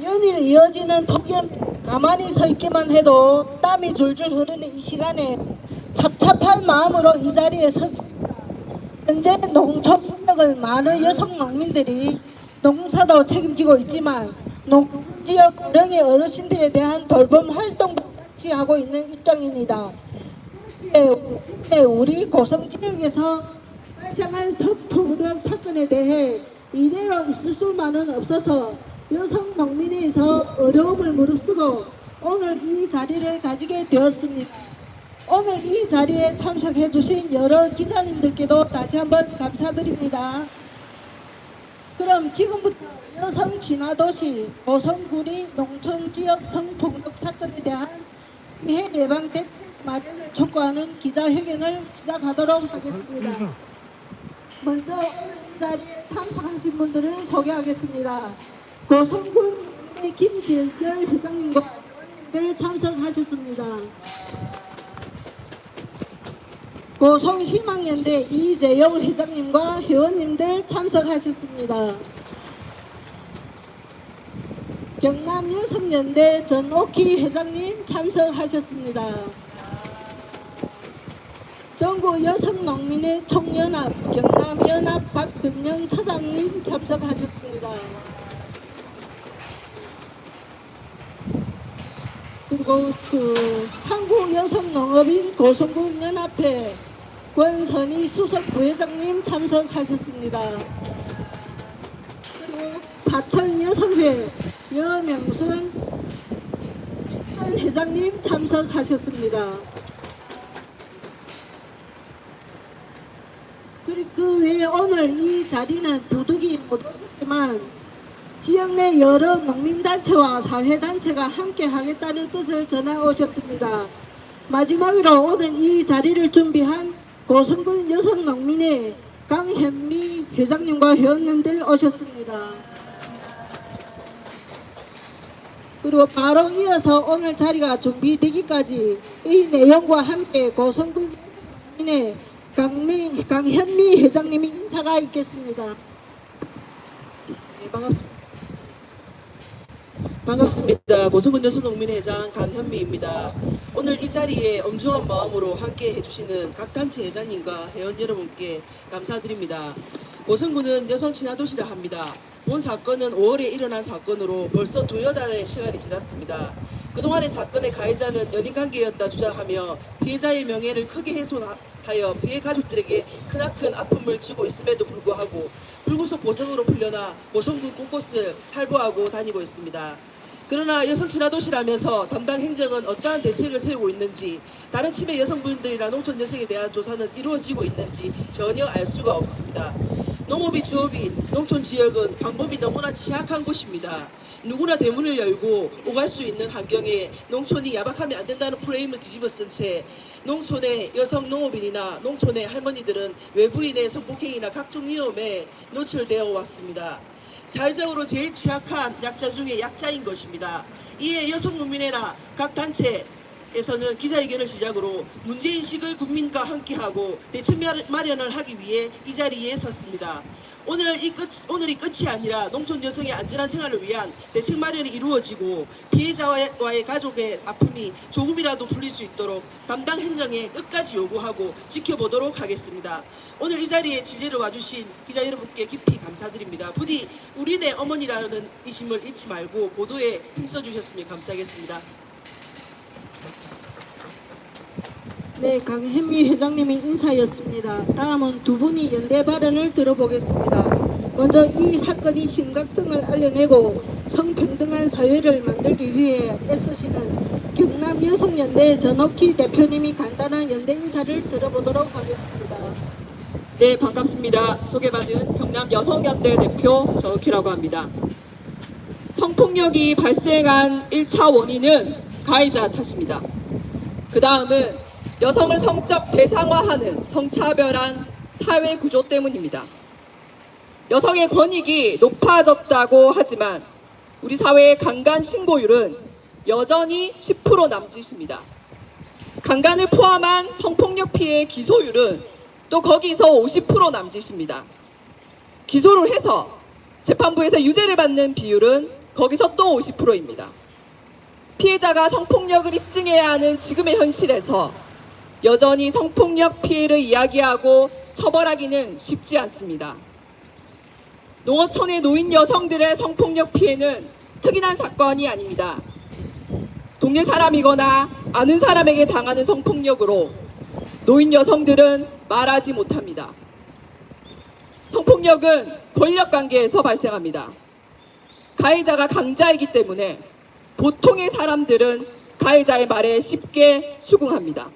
연일 이어지는 폭염 가만히 서 있기만 해도 땀이 줄줄 흐르는 이 시간에 찹찹한 마음으로 이 자리에 섰습니다. 현재 농촌을 많은 여성 농민들이 농사도 책임지고 있지만 농지역 고령의 어르신들에 대한 돌봄 활동도 같이 하고 있는 입장입니다. 우리 고성 지역에서 발생한 석폭력 사건에 대해 이대로 있을 수만은 없어서 여성 농민에서 어려움을 무릅쓰고 오늘 이 자리를 가지게 되었습니다. 오늘 이 자리에 참석해 주신 여러 기자님들께도 다시 한번 감사드립니다. 그럼 지금부터 여성 진화도시 고성군이 농촌지역 성폭력 사건에 대한 피해 예방 대책 마련을 촉구하는 기자회견을 시작하도록 하겠습니다. 먼저 이 자리에 참석하신 분들을 소개하겠습니다. 고성군 김질결 회장님과 의원님들 참석하셨습니다. 고성희망연대 이재용 회장님과 회원님들 참석하셨습니다. 경남여성연대 전옥희 회장님 참석하셨습니다. 전국여성농민의 총연합 경남연합 박근영 차장님 참석하셨습니다. 그리고 한국여성농업인 고성군 연합회 권선희 수석 부회장님 참석하셨습니다. 그리고 사천여성회 여명순 전 회장님 참석하셨습니다. 그리고 그 외에 오늘 이 자리는 부득이 못 오셨지만 지역 내 여러 농민단체와 사회단체가 함께 하겠다는 뜻을 전해 오셨습니다. 마지막으로 오늘 이 자리를 준비한 고성군 여성농민회 강현미 회장님과 회원님들 오셨습니다. 그리고 바로 이어서 오늘 자리가 준비되기까지 이 내용과 함께 고성군 여성농민회 강현미 회장님이 인사가 있겠습니다. 네, 반갑습니다. 고성군 여성농민회장 강현미입니다. 오늘 이 자리에 엄중한 마음으로 함께 해주시는 각 단체 회장님과 회원 여러분께 감사드립니다. 고성군은 여성 친화도시라 합니다. 본 사건은 5월에 일어난 사건으로 벌써 두여 달의 시간이 지났습니다. 그동안의 사건의 가해자는 연인관계였다 주장하며 피해자의 명예를 크게 훼손하여 피해 가족들에게 크나큰 아픔을 주고 있음에도 불구하고 불구속 보석으로 풀려나 고성군 곳곳을 활보하고 다니고 있습니다. 그러나 여성 친화도시라면서 담당 행정은 어떠한 대책을 세우고 있는지, 다른 치매 여성분들이나 농촌 여성에 대한 조사는 이루어지고 있는지 전혀 알 수가 없습니다. 농업이 주업인 농촌 지역은 방법이 너무나 취약한 곳입니다. 누구나 대문을 열고 오갈 수 있는 환경에 농촌이 야박하면 안 된다는 프레임을 뒤집어 쓴 채 농촌의 여성 농업인이나 농촌의 할머니들은 외부인의 성폭행이나 각종 위험에 노출되어 왔습니다. 사회적으로 제일 취약한 약자 중에 약자인 것입니다. 이에 여성농민회나 각 단체에서는 기자회견을 시작으로 문제인식을 국민과 함께하고 대책 마련을 하기 위해 이 자리에 섰습니다. 오늘이 끝이 아니라 농촌 여성의 안전한 생활을 위한 대책 마련이 이루어지고 피해자와의 가족의 아픔이 조금이라도 풀릴 수 있도록 담당 행정에 끝까지 요구하고 지켜보도록 하겠습니다. 오늘 이 자리에 취재를 와주신 기자 여러분께 깊이 감사드립니다. 부디 우리네 어머니라는 이심을 잊지 말고 보도에 힘써주셨으면 감사하겠습니다. 네, 강현미 회장님의 인사였습니다. 다음은 두 분이 연대 발언을 들어보겠습니다. 먼저 이 사건이 심각성을 알려내고 성평등한 사회를 만들기 위해 애쓰시는 경남여성연대 전옥희 대표님이 간단한 연대 인사를 들어보도록 하겠습니다. 네, 반갑습니다. 소개받은 경남여성연대 대표 전옥희라고 합니다. 성폭력이 발생한 1차 원인은 가해자 탓입니다. 그 다음은 여성을 성적 대상화하는 성차별한 사회 구조 때문입니다. 여성의 권익이 높아졌다고 하지만 우리 사회의 강간 신고율은 여전히 10% 남짓입니다. 강간을 포함한 성폭력 피해 기소율은 또 거기서 50% 남짓입니다. 기소를 해서 재판부에서 유죄를 받는 비율은 거기서 또 50%입니다. 피해자가 성폭력을 입증해야 하는 지금의 현실에서 여전히 성폭력 피해를 이야기하고 처벌하기는 쉽지 않습니다. 농어촌의 노인 여성들의 성폭력 피해는 특이한 사건이 아닙니다. 동네 사람이거나 아는 사람에게 당하는 성폭력으로 노인 여성들은 말하지 못합니다. 성폭력은 권력관계에서 발생합니다. 가해자가 강자이기 때문에 보통의 사람들은 가해자의 말에 쉽게 수긍합니다.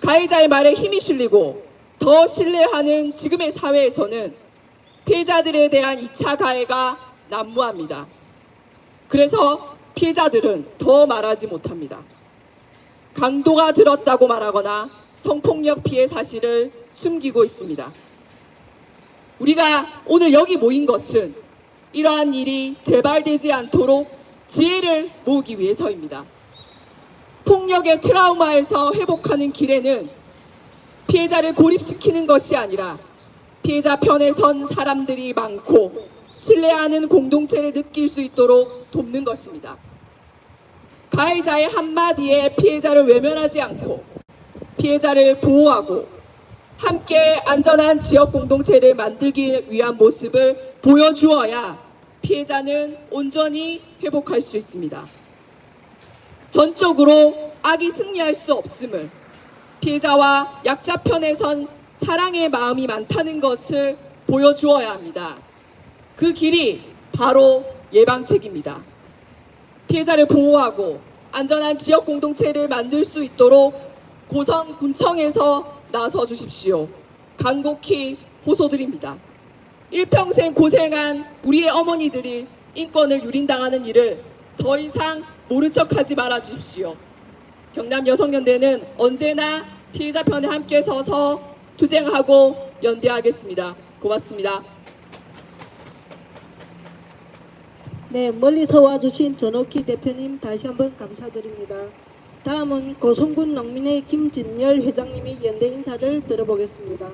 가해자의 말에 힘이 실리고 더 신뢰하는 지금의 사회에서는 피해자들에 대한 2차 가해가 난무합니다. 그래서 피해자들은 더 말하지 못합니다. 강도가 들었다고 말하거나 성폭력 피해 사실을 숨기고 있습니다. 우리가 오늘 여기 모인 것은 이러한 일이 재발되지 않도록 지혜를 모으기 위해서입니다. 폭력의 트라우마에서 회복하는 길에는 피해자를 고립시키는 것이 아니라 피해자 편에 선 사람들이 많고 신뢰하는 공동체를 느낄 수 있도록 돕는 것입니다. 가해자의 한마디에 피해자를 외면하지 않고 피해자를 보호하고 함께 안전한 지역 공동체를 만들기 위한 모습을 보여주어야 피해자는 온전히 회복할 수 있습니다. 전적으로 악이 승리할 수 없음을, 피해자와 약자 편에 선 사랑의 마음이 많다는 것을 보여주어야 합니다. 그 길이 바로 예방책입니다. 피해자를 보호하고 안전한 지역 공동체를 만들 수 있도록 고성군청에서 나서 주십시오. 간곡히 호소드립니다. 일평생 고생한 우리의 어머니들이 인권을 유린당하는 일을 더 이상 모른 척하지 말아 주십시오. 경남 여성연대는 언제나 피해자 편에 함께 서서 투쟁하고 연대하겠습니다. 고맙습니다. 네, 멀리서 와주신 전옥희 대표님 다시 한번 감사드립니다. 다음은 고성군 농민회 김진열 회장님이 연대 인사를 들어보겠습니다.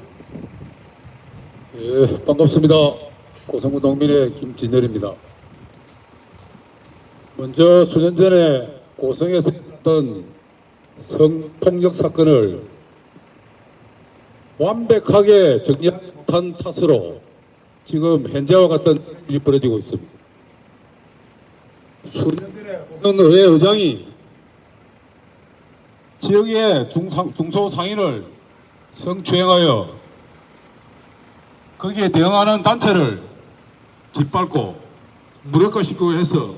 예, 반갑습니다. 고성군 농민의 김진열입니다. 먼저 수년 전에 고성에서 있었던 성폭력 사건을 완벽하게 정리하지 못한 탓으로 지금 현재와 같은 일이 벌어지고 있습니다. 수년 전에 고성의회 의장이 지역의 중소상인을 성추행하여 거기에 대응하는 단체를 짓밟고 무력화시키고 해서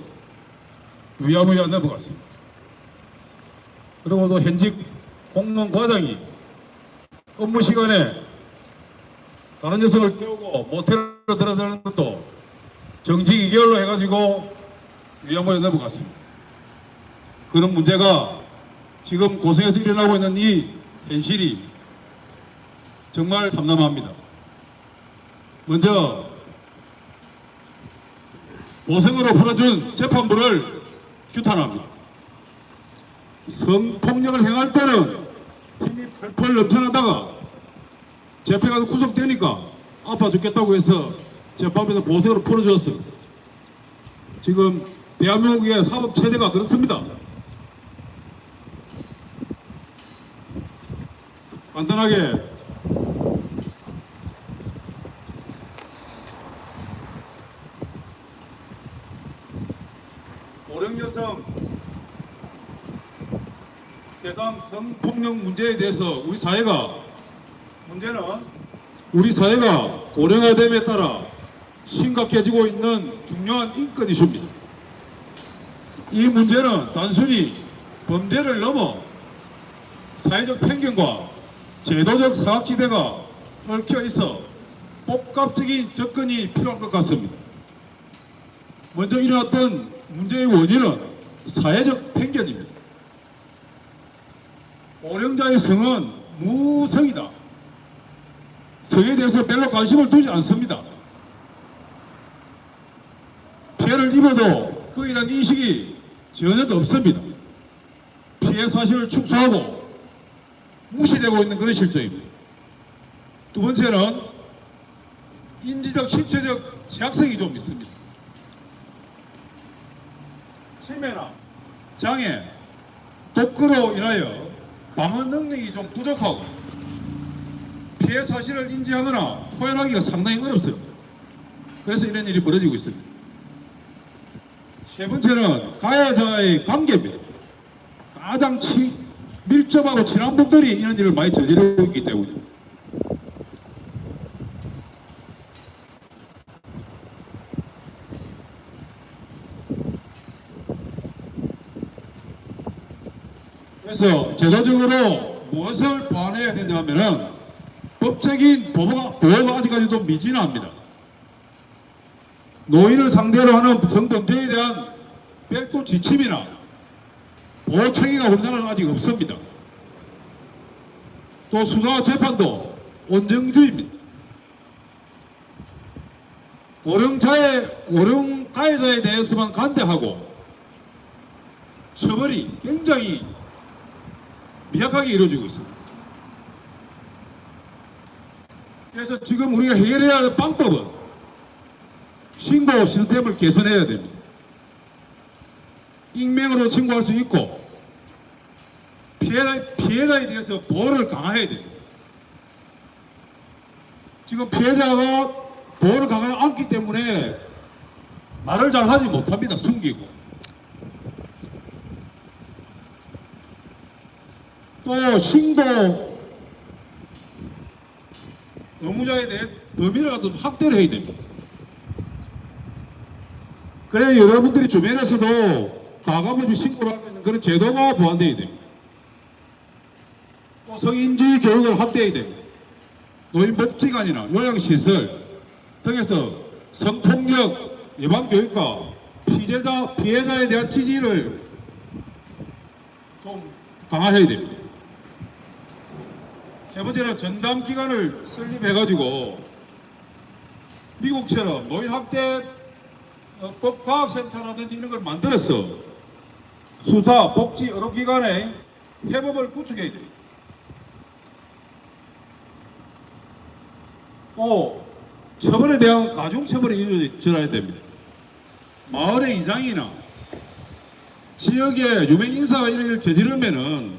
위야무야 넘어갔습니다. 그리고 또 현직 공무원 과장이 업무 시간에 다른 녀석을 태우고 모텔로 들어다니는 것도 정직 2개월로 해가지고 위야무야 넘어갔습니다. 그런 문제가 지금 고성에서 일어나고 있는 이 현실이 정말 참담합니다. 먼저 고성으로 풀어준 재판부를 규탄합니다. 성폭력을 행할 때는 힘이 펄펄 넘쳐나다가 재판가 구속되니까 아파 죽겠다고 해서 재판부에서 보석으로 풀어줬어. 지금 대한민국의 사법체제가 그렇습니다. 간단하게 고령 여성 대상 성폭력 문제에 대해서 우리 사회가 고령화됨에 따라 심각해지고 있는 중요한 인권 이슈입니다. 이 문제는 단순히 범죄를 넘어 사회적 편견과 제도적 사각지대가 얽혀 있어 복합적인 접근이 필요할 것 같습니다. 먼저 일어났던 문제의 원인은 사회적 편견입니다. 고령자의 성은 무성이다. 성에 대해서 별로 관심을 두지 않습니다. 피해를 입어도 그에 대한 인식이 전혀 없습니다. 피해 사실을 축소하고 무시되고 있는 그런 실정입니다. 두 번째는 인지적, 신체적 제약성이 좀 있습니다. 치매나 장애, 독거로 인하여 방어 능력이 좀 부족하고 피해 사실을 인지하거나 표현하기가 상당히 어렵습니다. 그래서 이런 일이 벌어지고 있습니다. 세 번째는 가해자의 관계입니다. 가장 밀접하고 친한 분들이 이런 일을 많이 저지르고 있기 때문에 그래서 제도적으로 무엇을 보완해야 되냐면은 법적인 보호가 아직까지도 미진합니다. 노인을 상대로 하는 성범죄에 대한 별도 지침이나 보호 체계가 우리나라는 아직 없습니다. 또 수사와 재판도 온정주의입니다. 고령 가해자에 대해서만 간대하고 처벌이 굉장히 미약하게 이루어지고 있습니다. 그래서 지금 우리가 해결해야 할 방법은 신고 시스템을 개선해야 됩니다. 익명으로 신고할 수 있고 피해자에 대해서 보호를 강화해야 됩니다. 지금 피해자가 보호를 강화하지 않기 때문에 말을 잘 하지 못합니다. 숨기고. 또 신고 의무자에 대해 범위를 좀 확대를 해야 됩니다. 그래야 여러분들이 주변에서도 과감하게 신고를 할 수 있는 그런 제도가 보완되어야 됩니다. 또 성인지 교육을 확대해야 됩니다. 노인복지관이나 요양시설 등에서 성폭력 예방교육과 피해자에 대한 지지를 좀 강화해야 됩니다. 세 번째는 전담기관을 설립해가지고 미국처럼 노인학대 법과학센터라든지 이런 걸 만들어서 수사, 복지, 의료기관의 협업을 구축해야 됩니다. 또 처벌에 대한 가중처벌이 이루어져야 됩니다. 마을의 이장이나 지역의 유명 인사가 이런 일을 저지르면은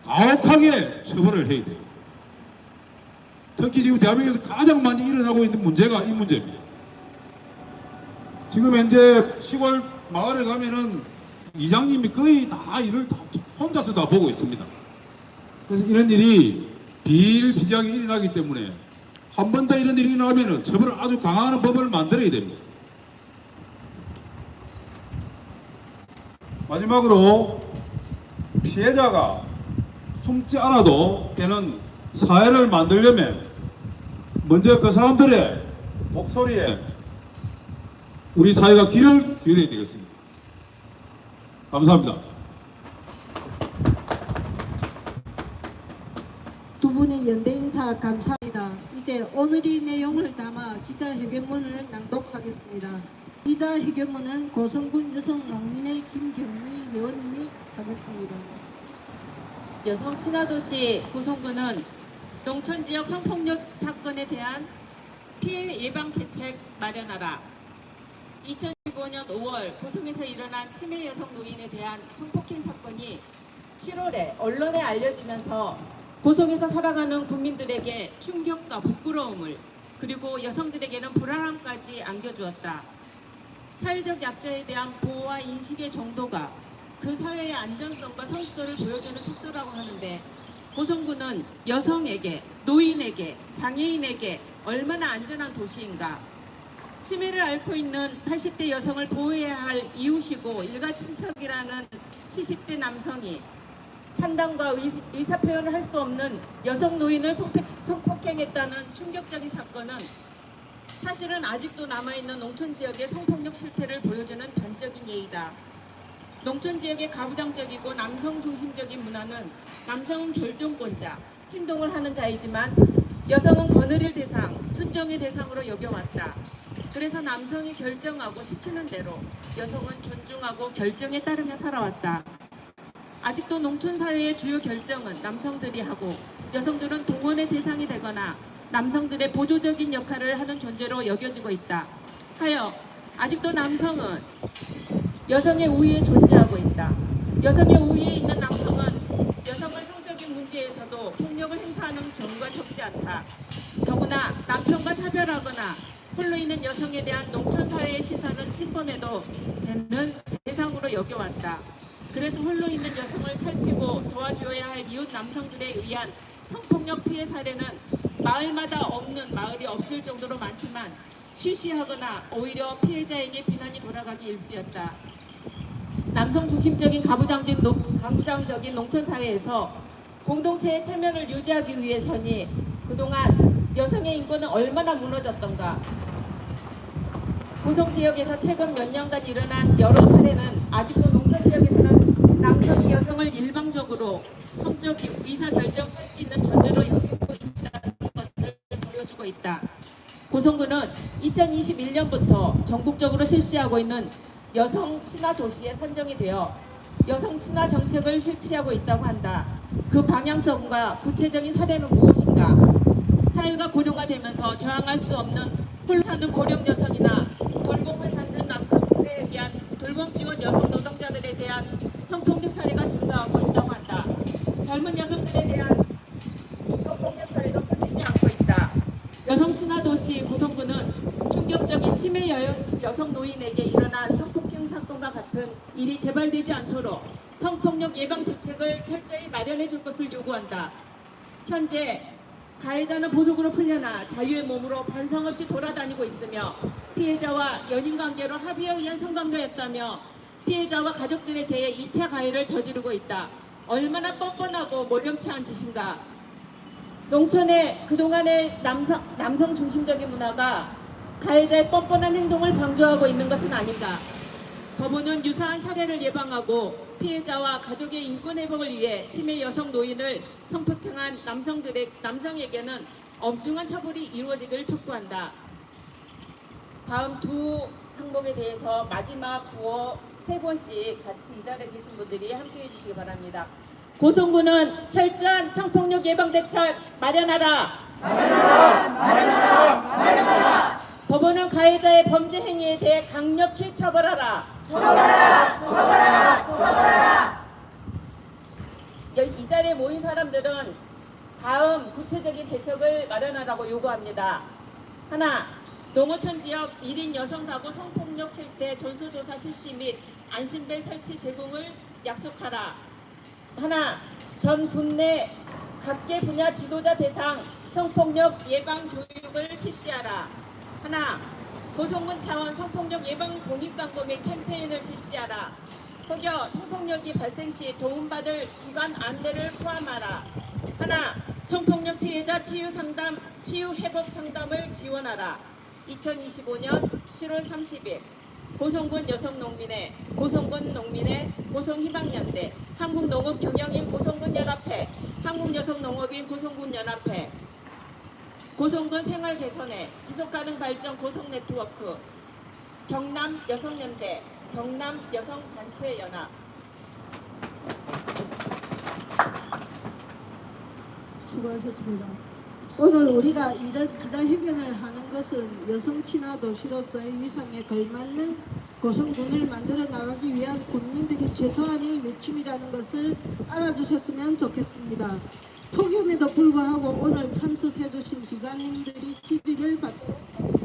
가혹하게 처벌을 해야 돼요. 특히 지금 대한민국에서 가장 많이 일어나고 있는 문제가 이 문제입니다. 지금 현재 시골 마을에 가면은 이장님이 거의 다 일을 다 혼자서 다 보고 있습니다. 그래서 이런 일이 비일비재하게 일어나기 때문에 한 번 더 이런 일이 일어나면은 처벌을 아주 강화하는 법을 만들어야 됩니다. 마지막으로 피해자가 숨지 않아도 되는 사회를 만들려면 먼저 그 사람들의 목소리에 우리 사회가 귀를 기울여야 되겠습니다. 감사합니다. 두 분의 연대 인사 감사합니다. 이제 오늘의 내용을 담아 기자회견문을 낭독하겠습니다. 기자회견문은 고성군 여성농민의 김경미 의원님이 하겠습니다. 여성 친화도시 고성군은 농촌지역 성폭력 사건에 대한 피해 예방 대책 마련하라. 2015년 5월 고성에서 일어난 치매 여성 노인에 대한 성폭행 사건이 7월에 언론에 알려지면서 고성에서 살아가는 국민들에게 충격과 부끄러움을 그리고 여성들에게는 불안함까지 안겨주었다. 사회적 약자에 대한 보호와 인식의 정도가 그 사회의 안전성과 성숙도를 보여주는 척도라고 하는데 고성군은 여성에게, 노인에게, 장애인에게 얼마나 안전한 도시인가. 치매를 앓고 있는 80대 여성을 보호해야 할 이웃이고 일가 친척이라는 70대 남성이 판단과 의사표현을 할 수 없는 여성 노인을 성폭행했다는 충격적인 사건은 사실은 아직도 남아있는 농촌 지역의 성폭력 실태를 보여주는 단적인 예이다. 농촌 지역의 가부장적이고 남성 중심적인 문화는 남성은 결정권자, 행동을 하는 자이지만 여성은 거느릴 대상, 순종의 대상으로 여겨왔다. 그래서 남성이 결정하고 시키는 대로 여성은 존중하고 결정에 따르며 살아왔다. 아직도 농촌 사회의 주요 결정은 남성들이 하고 여성들은 동원의 대상이 되거나 남성들의 보조적인 역할을 하는 존재로 여겨지고 있다. 하여 아직도 남성은 여성의 우위에 존재하고 있다. 여성의 우위에 있는 남성은 여성을 성적인 문제에서도 폭력을 행사하는 경우가 적지 않다. 더구나 남편과 사별하거나 홀로 있는 여성에 대한 농촌 사회의 시선은 침범해도 되는 대상으로 여겨왔다. 그래서 홀로 있는 여성을 살피고 도와줘야 할 이웃 남성들에 의한 성폭력 피해 사례는 마을마다 없는 마을이 없을 정도로 많지만 쉬쉬하거나 오히려 피해자에게 비난이 돌아가기 일쑤였다. 남성 중심적인 가부장적인 농촌 사회에서 공동체의 체면을 유지하기 위해서니 그동안 여성의 인권은 얼마나 무너졌던가. 고성 지역에서 최근 몇 년간 일어난 여러 사례는 아직도 농촌 지역에서는 남성이 여성을 일방적으로 성적 의사결정할 수 있는 존재로 여기고 있다는 것을 보여주고 있다. 고성군은 2021년부터 전국적으로 실시하고 있는 여성 친화 도시에 선정이 되어 여성 친화 정책을 실시하고 있다고 한다. 그 방향성과 구체적인 사례는 무엇인가? 사회가 고령화 되면서 저항할 수 없는 홀로 사는 고령 여성이나 돌봄을 받는 남성들에 대한 돌봄 지원 여성 노동자들에 대한 성폭력 사례가 증가하고 있다고 한다. 젊은 여성들에 대한 성폭력 사례도 끊이지 않고 있다. 여성 친화 도시 고성군은 충격적인 치매 여성 노인에게 일어난 성폭행 사건과 같은 일이 재발되지 않도록 성폭력 예방 대책을 철저히 마련해 줄 것을 요구한다. 현재 가해자는 보석으로 풀려나 자유의 몸으로 반성 없이 돌아다니고 있으며 피해자와 연인 관계로 합의에 의한 성관계였다며 피해자와 가족들에 대해 2차 가해를 저지르고 있다. 얼마나 뻔뻔하고 몰령치한 짓인가. 농촌의 그동안의 남성 중심적인 문화가 가해자의 뻔뻔한 행동을 방조하고 있는 것은 아닌가. 법원은 유사한 사례를 예방하고 피해자와 가족의 인권 회복을 위해 치매 여성 노인을 성폭행한 남성에게는 엄중한 처벌이 이루어지기를 촉구한다. 다음 두 항목에 대해서 마지막 구호 3번씩 같이 이 자리에 계신 분들이 함께 해주시기 바랍니다. 고성군은 철저한 성폭력 예방 대책 마련하라. 마련하라. 법원은 가해자의 범죄 행위에 대해 강력히 처벌하라. 이 자리에 모인 사람들은 다음 구체적인 대책을 마련하라고 요구합니다. 하나, 농어촌 지역 1인 여성 가구 성폭력 실태 전수조사 실시 및 안심벨 설치 제공을 약속하라. 하나, 전 군내 각계 분야 지도자 대상 성폭력 예방 교육을 실시하라. 하나, 고성군 차원 성폭력 예방 공익광고 및 캠페인을 실시하라. 혹여 성폭력이 발생 시 도움받을 기관 안내를 포함하라. 하나, 성폭력 피해자 치유 회복 상담을 지원하라. 2025년 7월 30일 고성군 여성농민회, 고성군 농민회, 고성희망연대, 한국농업경영인 고성군연합회, 한국여성농업인 고성군연합회, 고성군 생활개선회, 지속가능발전 고성네트워크, 경남여성연대, 경남여성단체연합. 수고하셨습니다. 오늘 우리가 이런 기자회견을 하는 것은 여성 친화 도시로서의 위상에 걸맞는 고성군을 만들어 나가기 위한 국민들이 최소한의 외침이라는 것을 알아주셨으면 좋겠습니다. 폭염에도 불구하고 오늘 참석해 주신 기자님들이 질의를 받도록